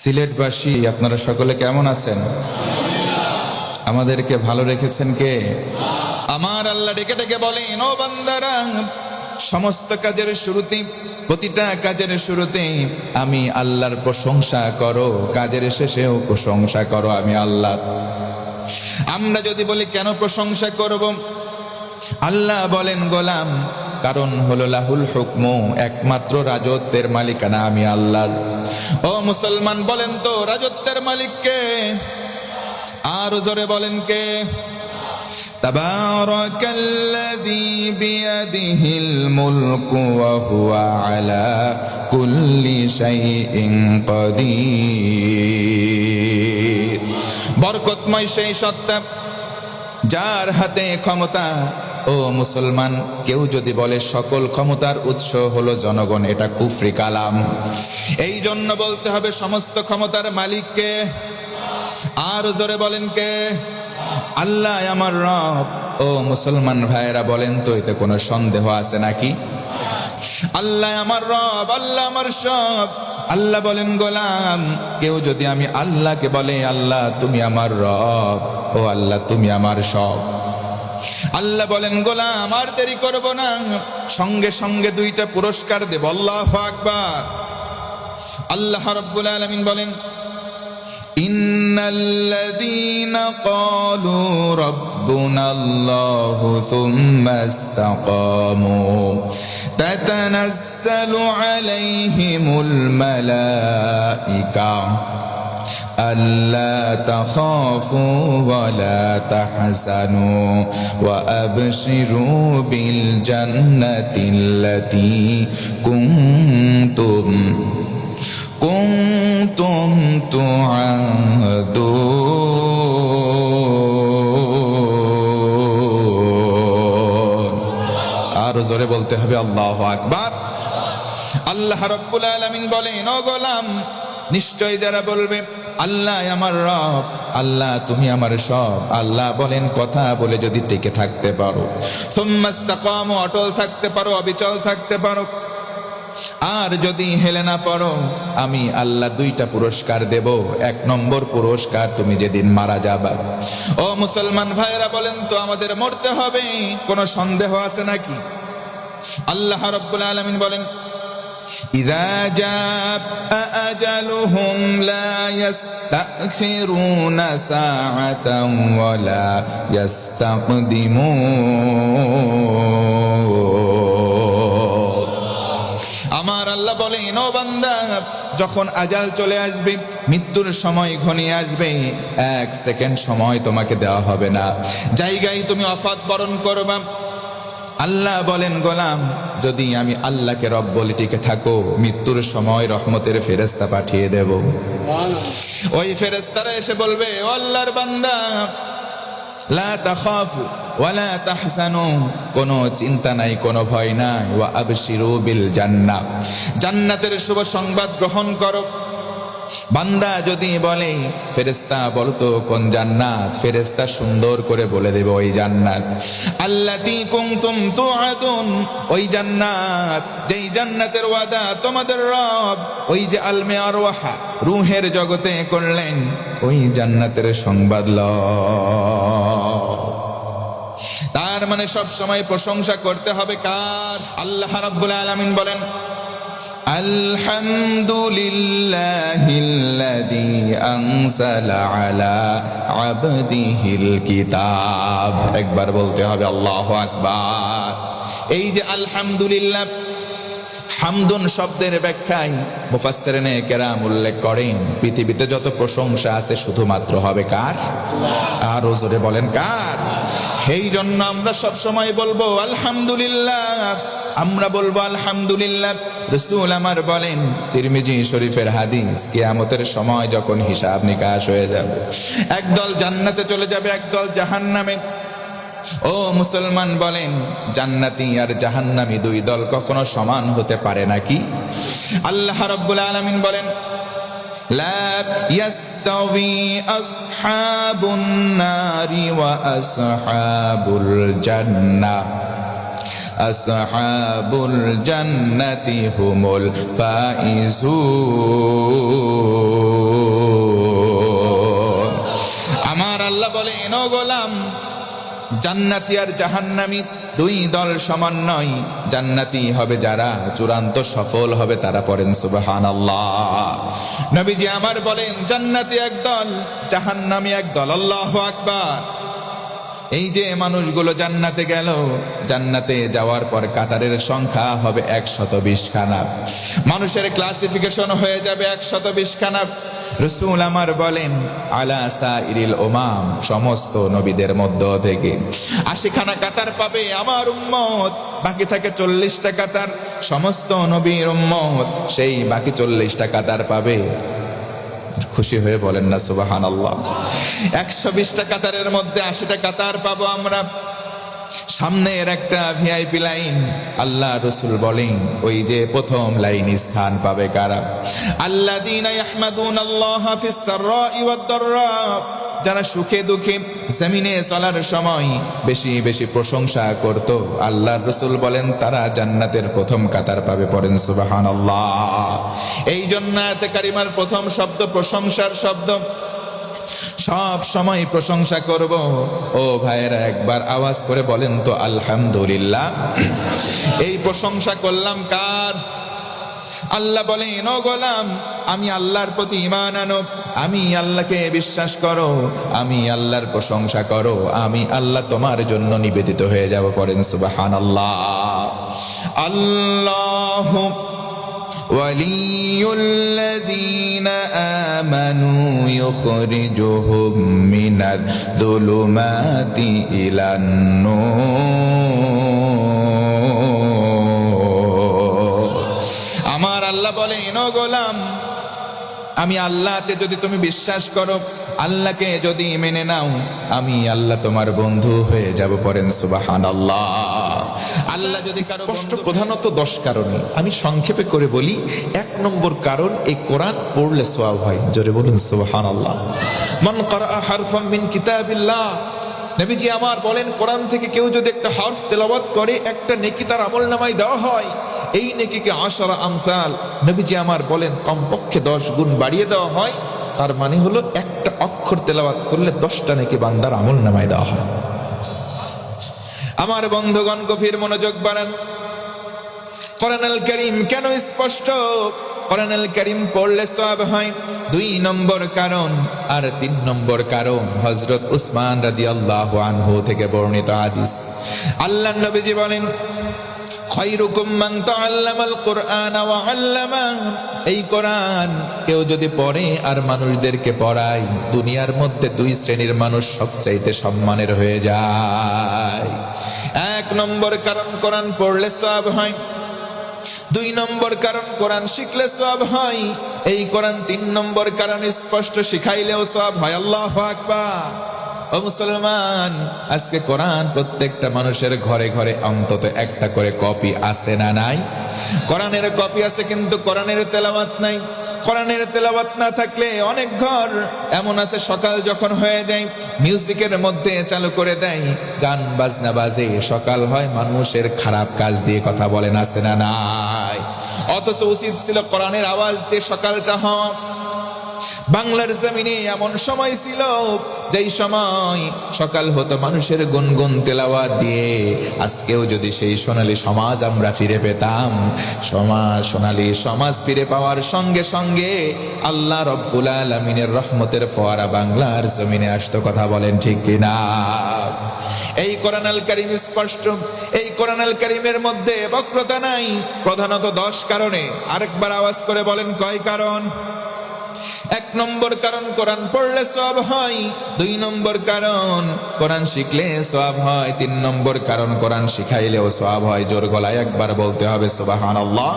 সিলেটবাসী আপনারা সকলে কেমন আছেন? আমাদেরকে ভালো রেখেছেন কে? আমার আল্লাহ ডেকে ডেকে বলেন, ও বান্দারা, সমস্ত কাজের শুরুতে, প্রতিটা কাজের শুরুতে আমি আল্লাহর প্রশংসা করো, কাজের শেষেও প্রশংসা করো আমি আল্লাহ। আমরা যদি বলি কেন প্রশংসা করব, আল্লাহ বলেন গোলাম, কারণ হলো লাহুল হুকমু, একমাত্র রাজত্বের মালিকানা আমি আল্লাহর। ও মুসলমান বলেন তো রাজত্বের মালিক কে? আর জোরে বলেন কে? তাবারাকাল্লাযী বিয়াদিহিল মুলকু ওয়া হুয়া আলা কুল্লি শাইইন কাদির। বরকতময় সেই সত্তা যার হাতে ক্ষমতা। ও মুসলমান, কেউ যদি বলে সকল ক্ষমতার উৎস হলো জনগণ, এটা কুফরি কালাম। এই জন্য বলতে হবে সমস্ত ক্ষমতার মালিককে। আর জোরে বলেন কে? আল্লাহ আমার রব। ও মুসলমান ভাইয়েরা বলেন তো, এতে কোনো সন্দেহ আছে নাকি? আল্লাহ আমার রব, আল্লাহ আমার সব। আল্লাহ বলেন গোলাম, কেউ যদি আমি আল্লাহকে বলে আল্লাহ তুমি আমার রব, ও আল্লাহ তুমি আমার সব, আল্লাহ বলেন গোলাম আর দেরি করব না, সঙ্গে সঙ্গে দুইটা পুরস্কার দেব। আল্লাহু আকবার। আল্লাহ রাব্বুল আলামিন বলেন, ইন্নাল্লাযীনা ক্বালু রাব্বুনাল্লাহু সুম্মা ইসতাকামু তাতানাজ্জালু আলাইহিমুল মালাইকা আল্লা তাখাফু ওয়া লা তাহজানু ওয়া আবশিরু বিল জান্নাতিল্লাতী কুনতুম তুআদুন। আর জোরে বলতে হবে আল্লাহু আকবার। আল্লাহ রাব্বুল আলামিন বলেন, ও গোলাম, নিশ্চয় যারা বলবে আল্লাহ আমার রব, আল্লাহ তুমি আমার সব, আল্লাহ বলেন কথা বলে যদি টিকে থাকতে পারো, সুম্মা ইসতাকামু, অটল থাকতে পারো, অবিচল থাকতে পারো, আর যদি হেলে না পড়ো, আমি আল্লাহ দুইটা পুরস্কার দেব। এক নম্বর পুরস্কার, তুমি যেদিন মারা যাবা। ও মুসলমান ভাইরা বলেন তো, আমাদের মরতে হবে, কোনো সন্দেহ আছে নাকি? আল্লাহ রাব্বুল আলামিন বলেন, ইযা জাআ আজালুহুম লা ইস্তাখিরুনা সাআতান ওয়া লা ইস্তাকদিমুন। আমার আল্লাহ বলেন, ও বান্দা, যখন আজাল চলে আসবে, মৃত্যুর সময় ঘনিয়ে আসবে, এক সেকেন্ড সময় তোমাকে দেওয়া হবে না, জায়গায় তুমি ওফাত বরণ করবা। আল্লাহ বলেন গোলাম, যদি আমি আল্লাহকে রব বলে টিকে থাকো, মৃত্যুর সময় রহমতের ফেরেশতা পাঠিয়ে দেব। ওই ফেরেশতারা এসে বলবে, ও আল্লাহর বান্দা, লা তাখাফু ওয়া লা তাহজানু, কোনো চিন্তা নাই, কোনো ভয় নাই, ওয়া আবশিরু বিল জান্নাহ, জান্নাতের শুভ সংবাদ গ্রহণ করো। বান্দা যদি বলে ফেরেশতা বলতো কোন জান্নাত, ফেরেশতা সুন্দর করে বলে দেবে ওই জান্নাত আল্লাতী কুনতুম তুআদুন, ওই জান্নাত যেই জান্নাতের ওয়াদা তোমাদের রব ওই যে আলমে আরওয়াহা, রূহের জগতে করলেন, ওই জান্নাতের সংবাদ লও। তার মানে সব সময় প্রশংসা করতে হবে কার? আল্লাহ রাব্বুল আলামিন বলেন, আলহামদুলিল্লাহিল্লাযী আনজালা আলা আবদিহিল কিতাব। একবার বলতে হবে আল্লাহু আকবার। এই যে আলহামদুলিল্লাহ, হামদুন শব্দের ব্যাখ্যায় মুফাসসিরিনে কেরাম উল্লেখ করেন, পৃথিবীতে যত প্রশংসা আছে শুধুমাত্র হবে কার? আর জোরে বলেন কার? এই জন্য আমরা সব সময় বলবো আলহামদুলিল্লাহ, আমরা বলবো আলহামদুলিল্লাহ। রাসূল আমার বলেন, তিরমিজি শরীফের হাদিস, কিয়ামতের সময় যখন হিসাব নিকাশ হয়ে যাবে, একদল জান্নাতে চলে যাবে, একদল জাহান্নামে। ও মুসলমান বলেন, জান্নাতি আর জাহান্নামী দুই দল কখনো সমান হতে পারে নাকি? আল্লাহ রাব্বুল আলামিন বলেন, লা ইয়াস্তাওয়ি আসহাবুন নারি ওয়া আসহাবুল জান্নাহ, আসহাবুল জান্নাতি হুমুল ফাইজুন। জান্নাতি আর জাহান্নামী দুই দল সমান নয়। জান্নাতি হবে যারা, চূড়ান্ত সফল হবে তারা। পড়েন সুবহানাল্লাহ। নবীজি আমার বলেন জান্নাতি একদল, জাহান্নামী একদল। আল্লাহু আকবার। এই যে মানুষগুলো জান্নাতে গেল, জান্নাতে যাওয়ার পর কাতারের সংখ্যা হবে 120 খানা। মানুষের ক্লাসিফিকেশন হয়ে যাবে 120 খানা। রাসূল আমার বলেন আলা সাইরিল উমাম, সমস্ত নবীদের মধ্য থেকে 80 খানা কাতার পাবে আমার উম্মত। বাকি থাকে 40টা কাতার। সমস্ত নবীর উম্মত সেই বাকি 40টা কাতার পাবে। খুশি হয়ে বলেন না সুবহানাল্লাহ। 120টা কাতারের মধ্যে 80টা কাতার পাবো আমরা। সামনের একটা ভিআইপি লাইন, আল্লাহ রাসূল বলেন ওই যে প্রথম লাইনে স্থান পাবে কারা? আল্লাযীনা ইয়াহমাদুনাল্লাহা ফিস সাররাই ওয়াদ দাররা, যারা সুখে দুঃখে জমিনে চলার সময় বেশি বেশি প্রশংসা করত। আল্লাহ রাসূল বলেন তারা জান্নাতের প্রথম কাতার পাবে। পড়েন সুবহানাল্লাহ। এই জন্য আয়াতে কারিমার প্রথম শব্দ প্রশংসার শব্দ। সব সময় প্রশংসা করব। ও ভাইয়েরা, একবার আওয়াজ করে বলেন তো আলহামদুলিল্লাহ। এই প্রশংসা করলাম কার? আল্লাহ বলেন ও গোলাম, আমি আল্লাহর প্রতি ঈমান আনো, আমি আল্লাহকে বিশ্বাস করো, আমি আল্লাহর প্রশংসা করো, আমি আল্লাহ তোমার জন্য নিবেদিত হয়ে যাব। পড়েন সুবহানাল্লাহ। আল্লাহু ওয়ালিয়ুল্লাযীনা আমানু ইউখরিজুহুম মিনায-যুলুমাতি ইলান-নূর। আমার আল্লাহ বলেন ও গোলাম, আমি আল্লাহতে যদি তুমি বিশ্বাস করো, আল্লাহকে যদি মেনে নাও, আমি আল্লাহ তোমার বন্ধু হয়ে যাব। পড়েন সুবহানাল্লাহ। আল্লাহ যদি কারো স্পষ্ট, প্রধানত 10 কারণে আমি সংক্ষেপে করে বলি। 1 নম্বর কারণ, এই কোরআন পড়লে সওয়াব হয়। জোরে বলুন সুবহানাল্লাহ। মান ক্বারা হারফাম মিন কিতাবিল্লাহ, নবীজি আমার বলেন কোরআন থেকে কেউ যদি একটা হরফ তেলাওয়াত করে, একটা নেকি তার আমলনামায় দেওয়া হয়। এই নেকিকে 10 আমসাল, নবীজি আমার বলেন কমপক্ষে 10 গুণ বাড়িয়ে দেওয়া হয়। তার মানে হলো একটা অক্ষর তেলাওয়াত করলে 10টা নেকি বান্দার আমলনামায় দেওয়া হয়। আমার বন্ধুগণ, গভীর মনোযোগ বাড়ান। কোরআনুল কারীম কেন স্পষ্ট? কোরআনুল কারীম পড়লে সওয়াব হয়। 2 নম্বর কারণ। আর 3 নম্বর কারণ হযরত উসমান রাদিয়াল্লাহু আনহু থেকে বর্ণিত হাদিস। আল্লাহর নবীজি বলেন খায়রুকুম মান তাআল্লামাল কুরআনা ওয়া আল্লামা। এই কোরআন কেউ যদি পড়ে আর মানুষদেরকে পড়ায়, দুনিয়ার মধ্যে 2 শ্রেণীর মানুষ সবচাইতে সম্মানের হয়ে যায়। 1 নম্বর কারণ কোরআন পড়লে সওয়াব হয়। 2 নম্বর কারণ কোরআন শিখলে সওয়াব হয়। এই কোরআন 3 নম্বর কারণ স্পষ্ট শিখাইলেও সওয়াব হয়। আল্লাহু আকবার। ও মুসলমান, আজকে কোরআন প্রত্যেকটা মানুষের ঘরে ঘরে অন্তত একটা করে কপি আছে না নাই? কোরআনের কপি আছে, কিন্তু কোরআনের তেলাওয়াত নাই। কোরআনের তেলাওয়াত না থাকলে অনেক ঘর এমন আছে, সকাল যখন হয়ে যায় মিউজিকের মধ্যে চালু করে দেয়, গান বাজনা বাজে, সকাল হয় মানুষের খারাপ কাজ দিয়ে কথা বলেন, আছে না নাই? অথচ উচিত ছিল কোরআনের আওয়াজ দিয়ে সকালটা হওয়া। বাংলার জমিনে এমন সময় ছিল যেই সময় সকাল হতো মানুষের গুনগুন তেলাওয়াত দিয়ে। আজকেও যদি সেই সোনালী সমাজ আমরা ফিরে পেতাম, সোনালী সমাজ ফিরে পাওয়ার সঙ্গে সঙ্গে আল্লাহ রব্বুল আলামিনের রহমতের ফোয়ারা বাংলার জমিনে আসতো। কথা বলেন ঠিক কিনা? এই কোরআনুল কারীম স্পষ্ট। এই কোরআনুল কারীমের মধ্যে বক্রতা নাই, প্রধানত 10 কারণে। আরেকবার আওয়াজ করে বলেন কয় কারণ? 1 নম্বর কারণ কোরআন পড়লে সওয়াব হয়। 2 নম্বর কারণ কোরআন শিখলে সওয়াব হয়। 3 নম্বর কারণ কোরআন শিখাইলেও সওয়াব হয়। জোর গলায় একবার বলতে হবে সুবহানাল্লাহ।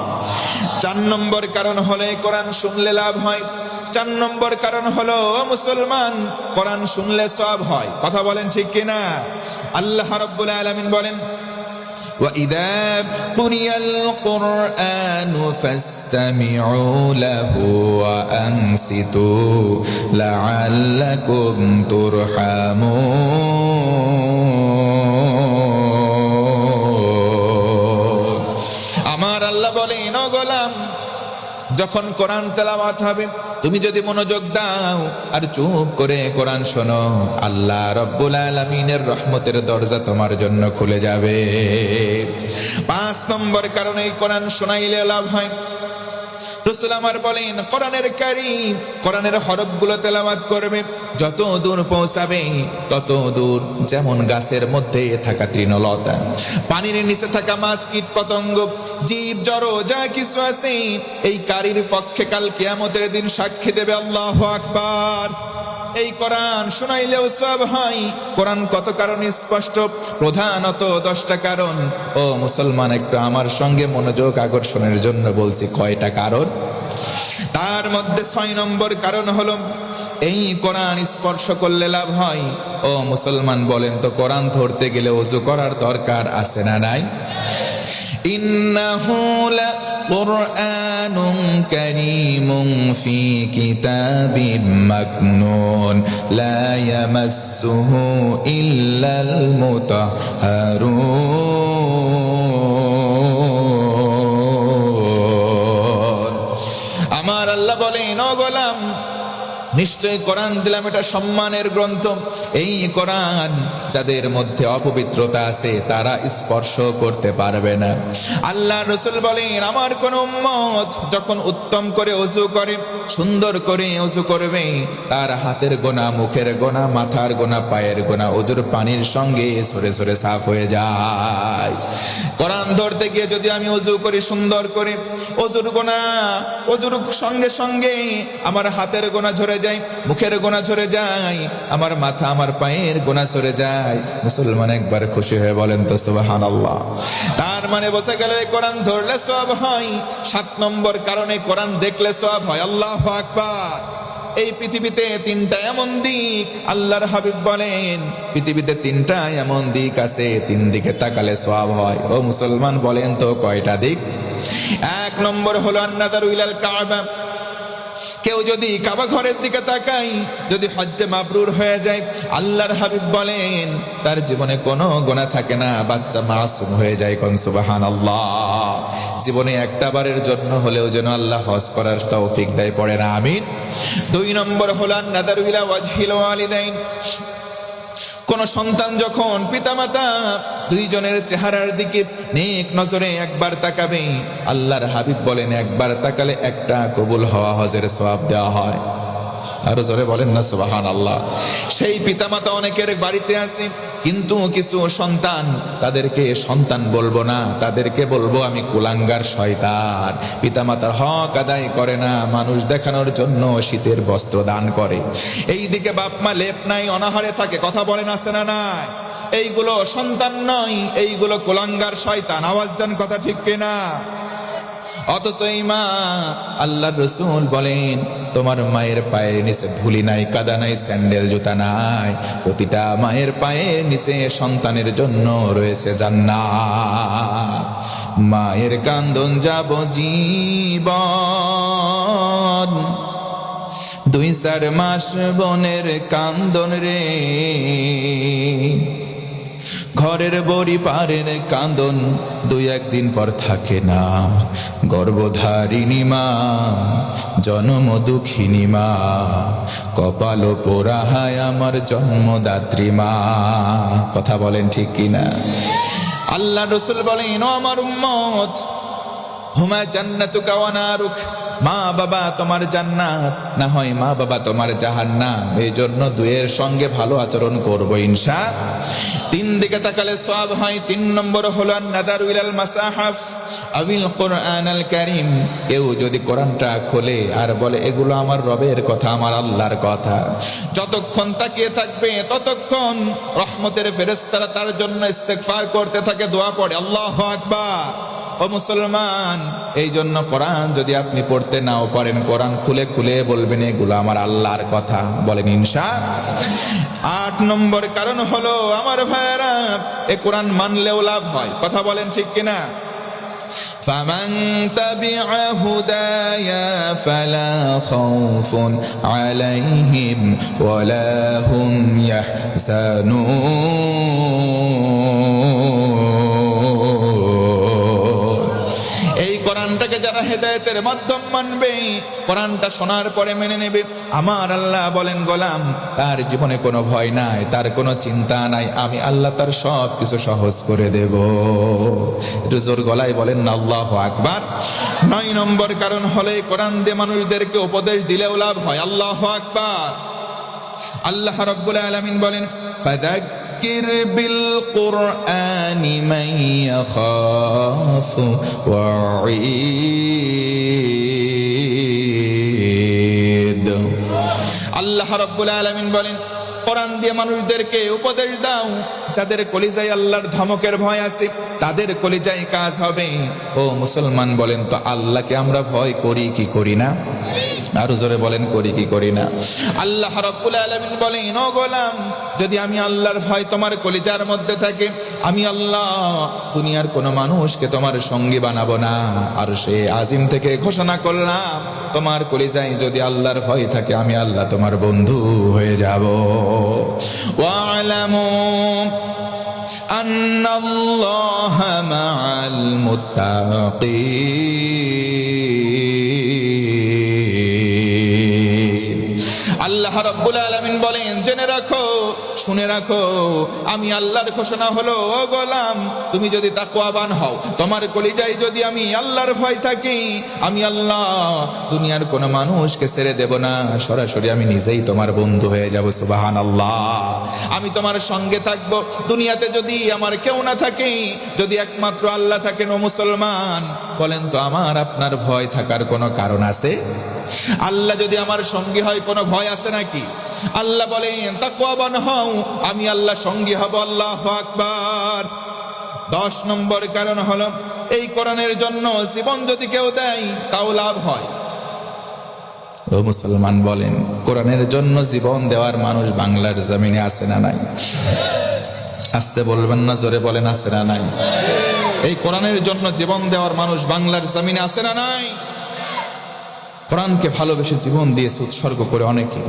4 নম্বর কারণ হলে কোরআন শুনলে লাভ হয়। 4 নম্বর কারণ হলো মুসলমান, কোরআন শুনলে সওয়াব হয়। কথা বলেন ঠিক কিনা? আল্লাহ রাব্বুল আলামিন বলেন وَإِذَا قُرِئَ الْقُرْآنُ فَاسْتَمِعُوا لَهُ وَأَنصِتُوا لَعَلَّكُمْ تُرْحَمُونَ। আমার আল্লাহ বলেন ও গোলাম, যখন কোরআন তেলাওয়াত হবে তুমি যদি মনোযোগ দাও আর চুপ করে কোরআন শোনো, আল্লাহ রব্বুল আলামিনের রহমতের দরজা তোমার জন্য খুলে যাবে। 5 নম্বর কারণে কোরআন শোনাইলে লাভ হয়। রাসূল আমার বলেন, কোরআনের কারীম, কোরআনের হরফগুলো তেলাওয়াত করবে, যত দূর পৌঁছাবে তত দূর যেমন গাছের মধ্যে থাকা তৃণলতা, পানির নিচে থাকা মাছ, কীট পতঙ্গ, জীব জড় যা কিছু আছে, এই কারীর পক্ষে কাল কিয়ামতের দিন সাক্ষী দেবে। আল্লাহু আকবার। এই কোরআন শোনাইলেও সওয়াব হয়। কোরআন কত কারণে স্পষ্ট, প্রধানত 10টা কারণ। ও মুসলমান, একটু আমার সঙ্গে মনোযোগ আকর্ষণের জন্য বলছি, কয়টা কারণ? তার মধ্যে 6 নম্বর কারণ হলো এই কোরআন স্পর্শ করলে লাভ হয়। ও মুসলমান, বলেন তো, কোরআন ধরতে গেলে ওযু করার দরকার আছে না নাই? ইন্নাহু লাকুরআনুন কারীমুন ফি কিতাবিম মাকনুন লা ইয়ামাসসুহু ইল্লাল মুতাহহারুন। আমার আল্লাহ বলেন, ও গোলাম, নিশ্চয় কোরআন দিলাম এটা সম্মানের গ্রন্থ। এই কোরআন যাদের মধ্যে অপবিত্রতা আছে তারা স্পর্শ করতে পারবে না। আল্লাহ রাসূল বলেন, আমার কোন উম্মত যখন উত্তম করে ওযু করে, সুন্দর করে ওযু করবে, তার হাতের গোনা, মুখের গোনা, মাথার গোনা, পায়ের গোনা ওযুর পানির সঙ্গে সরে সরে সাফ হয়ে যায়। কোরআন ধরতে গিয়ে যদি আমি ওযু করি সুন্দর করে, ওযুর গোনা, ওযুর সঙ্গে সঙ্গে আমার হাতের গোনা ঝরে যায়, মুখের গোনা ঝরে যায়, আমার মাথা, আমার পায়ের গোনা ঝরে যায়, মুসলমান একবার খুশি হয়ে বলেন তো সুবহানাল্লাহ। তার মানে বোঝা গেল এই কোরআন ধরলে সওয়াব হয়। 7 নম্বর কারণে কোরআন দেখলে সওয়াব হয়। আল্লাহু আকবার। এই পৃথিবীতে 3টা এমন দিক, আল্লাহর হাবিব বলেন পৃথিবীতে 3টা এমন দিক আছে, 3 দিকে তাকালে সওয়াব হয়। ও মুসলমান, বলেন তো কয়টা দিক? 1 নম্বর হলো আন-নাযারু ইলাল কাবা। কেউ যদি কাবা ঘরের দিকে তাকায়, যদি হজ্জে মাবরুর হয়ে যায়, আল্লাহর হাবিব বলেন তার জীবনে কোনো গুনাহ থাকে না, বাচ্চা মাসুম হয়ে যায়। কোন সুবহানাল্লাহ। জীবনে একটা বারের জন্য হলেও যেন আল্লাহ হজ করার তৌফিক দেয়, পড়ে না আমিন। 2 নম্বর হলো আন-নাযারু ইলা ওয়াজহিল ওয়ালিদাইন। কোন সন্তান যখন পিতামাতা দুইজনের চেহারার দিকে নেক নজরে একবার তাকাবে, আল্লাহর হাবিব বলেন একবার তাকালে একটা কবুল হওয়া হজের সওয়াব দেওয়া হয়। আরো জোরে বলেন না সুবহানাল্লাহ। সেই পিতামাতা অনেকের বাড়িতে আছে, কিন্তু কিছু সন্তান, তাদেরকে সন্তান বলবো না, তাদেরকে বলবো আমি কুলাঙ্গার শয়তান। পিতামাতার হক আদায় করে না, মানুষ দেখানোর জন্য শীতের বস্ত্র দান করে। এই দিকে বাপ মা লেপ নাই, অনাহারে থাকে, কথা বলেন আছে না নাই? এইগুলো সন্তান নয়, এইগুলো কুলাঙ্গার শয়তান। আওয়াজ দেন, কথা ঠিক কিনা? অথচ এই মা, আল্লাহর রাসূল বলেন তোমার মায়ের পায়ের নিচে ধুলি নাই, কাদা নাই, স্যান্ডেল জুতা নাই। প্রতিটা মায়ের পায়ের নিচে সন্তানের জন্য রয়েছে জান্নাত। মায়ের কান্দন যাব জীবন, 2-4 মাস বোনের কান্দন রে, ঘরের বড়ি পারের কান্দন 2-1 দিন পর থাকে না। গর্ভধারিণী মা, জন্ম দুঃখিনী মা, কপাল পোড়া হায় আমার জন্মদাত্রী মা। কথা বলেন ঠিক কিনা? আল্লাহ রাসূল বলেন, ও আমার উম্মত, হুমা জান্নাতুকা ওয়া নারুক। মা বাবা তোমার জান্নাত, না হয় মা বাবা তোমার জাহান্নাম। এই জন্য 2-এর সঙ্গে ভালো আচরণ করবো ইনশাআল্লাহ। 3 দিকে তাকালে সওয়াব হয়। 3 নম্বর হলো আন-নাযারু ইলাল মাসাহাফ আবিল কুরআনুল কারীম। কেউ যদি কোরআনটা খোলে আর বলে এগুলো আমার রবের কথা, আমার আল্লাহর কথা, যতক্ষণ তাকিয়ে থাকবে ততক্ষণ রহমতের ফেরেশতারা তার জন্য ইস্তেগফার করতে থাকে, দোয়া পড়ে। আল্লাহু আকবার। ও মুসলমান, এই জন্য কোরআন যদি আপনি পড়তে নাও পারেন, কোরআন খুলে খুলে বলবেন এগুলো আমার আল্লাহর কথা, বলেন ইনশাআল্লাহ। 8 নম্বর কারণ হলো আমার ভাইয়েরা, এ কোরআন মানলেও লাভ হয়। কথা বলেন ঠিক কিনা? ফামান তাবিআ হুদায়া ফালা খাউফুন আলাইহিম ওয়ালা হুম ইয়াহজানুন। এই কোরআনটাকে যারা যারা হেদায়েতের মাধ্যম মানবে, কোরআনটা শোনার পরে মেনে নেবে, আমার আল্লাহ বলেন গোলাম তার জীবনে কোনো ভয় নাই, তার কোনো চিন্তা নাই, আমি আল্লাহ তার সব কিছু সহজ করে দেব। একটু জোর গলায় বলেন না আল্লাহু আকবার। 9 নম্বর কারণ হলো কোরআন দিয়ে মানুষদেরকে উপদেশ দিলেও লাভ হয়। আল্লাহু আকবার। আল্লাহ রাব্বুল আলামিন বলেন ফাযাক্কির বিল কুরআনি মান ইয়াখাফু ওয়াঈদ। আল্লাহ রাব্বুল আলামিন বলেন কোরআন দিয়ে মানুষদেরকে উপদেশ দাও, যাদের কলিজায় আল্লাহর ধমকের ভয় আছে তাদের কলিজায় কাজ হবে। ও মুসলমান বলেন তো আল্লাহকে আমরা ভয় করি কি করি না? আরো জোরে বলেন করি কি করি না? আল্লাহ রাব্বুল আলামিন বলেন ও গোলাম যদি আমি আল্লাহর ভয় তোমার কলিজার মধ্যে থাকে, আমি আল্লাহ দুনিয়ার কোনো মানুষকে তোমার সঙ্গী বানাবো না। আর সে আজিম থেকে ঘোষণা করলাম তোমার কলিজায় যদি আল্লাহর ভয় থাকে আমি আল্লাহ তোমার বন্ধু হয়ে যাব। ওয়া'লামু আন্নাল্লাহা মা'আল মুত্তাকিন। আল্লাহ রাব্বুল আলামিন বলেন জেনে রাখো, শুনে রাখো, আমি আল্লাহর ঘোষণা হলো ও গোলাম তুমি যদি তাকওয়াবান হও, তোমার কলিজায় যদি আমি আল্লাহর ভয় থাকি, আমি আল্লাহ দুনিয়ার কোনো মানুষকে ছেড়ে দেব না, সরাসরি আমি নিজেই তোমার বন্ধু হয়ে যাব। সুবহানাল্লাহ। আমি তোমার সঙ্গে থাকব। দুনিয়াতে যদি আমার কেউ না থাকে, যদি একমাত্র আল্লাহ থাকেন, ও মুসলমান বলেন তো আমার আপনার ভয় থাকার কোনো কারণ আছে? আল্লাহ যদি আমার সঙ্গী হয় কোনো ভয় আছে নাকি? আল্লাহ বলেন তাকওয়াবান হও, আমি আল্লাহ সঙ্গী হব। আল্লাহু আকবার। 10 নম্বর কারণ হলো এই কোরআনের জন্য জীবন যদি কেউ দেয় তাও লাভ হয়। ও মুসলমান বলেন কোরআনের জন্য জীবন দেওয়ার মানুষ বাংলার জমিনে আছে না নাই? আসতে বলবেন না, জোরে বলেন আছে না নাই? এই কোরআনের জন্য জীবন দেওয়ার মানুষ বাংলার জমিনে আছে না নাই? কোরআনকে ভালোবেসে জীবন দিয়েছে উৎসর্গ করে অনেকে।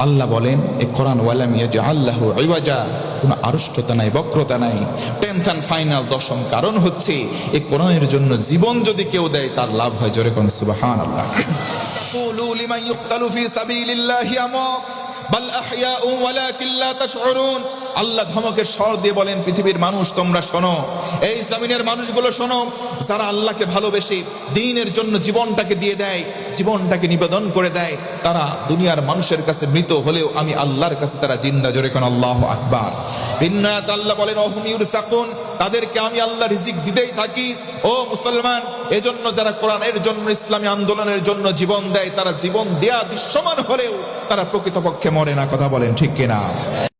আল্লাহ বলেন এই কোরআন ওয়ালাম ইয়াজআল্লাহু ইওয়াজা, কোনো আড়ষ্টতা নাই, বক্রতা নাই। 10th and ফাইনাল 10ম কারণ হচ্ছে এই কোরআনের জন্য জীবন যদি কেউ দেয় তার লাভ হয়। জোরে কোন সুবহানাল্লাহ। কুলু লিমান ইউকতালু ফি সাবিলিল্লাহি আমাত বাল আহইয়াউ ওয়ালাকিন লা তাশউরুন। আল্লাহ ধমকের স্বর দিয়ে বলেন পৃথিবীর মানুষ তোমরা শোনো, এই জমিনের মানুষগুলো শোনো, যারা আল্লাহকে ভালোবেসে দ্বীনের জন্য জীবনটাকে দিয়ে দেয়, জীবনটাকে নিবেদন করে দেয়, তারা দুনিয়ার মানুষের কাছে মৃত হলেও আমি আল্লাহর কাছে তারা জিন্দা। জোরে কোন আল্লাহু আকবার। ভিন্ন আয়াতে আল্লাহ বলেন ওহুম ইউরসাকুন, তাদেরকে আমি আল্লাহ রিজিক দিতেই থাকি। ও মুসলমান, এজন্য যারা কোরআনের জন্য ইসলামী আন্দোলনের জন্য জীবন দেয় তারা জীবন দেয়া দৃশ্যমান হলেও তারা প্রকৃতপক্ষে মরে না। কথা বলেন ঠিক কিনা?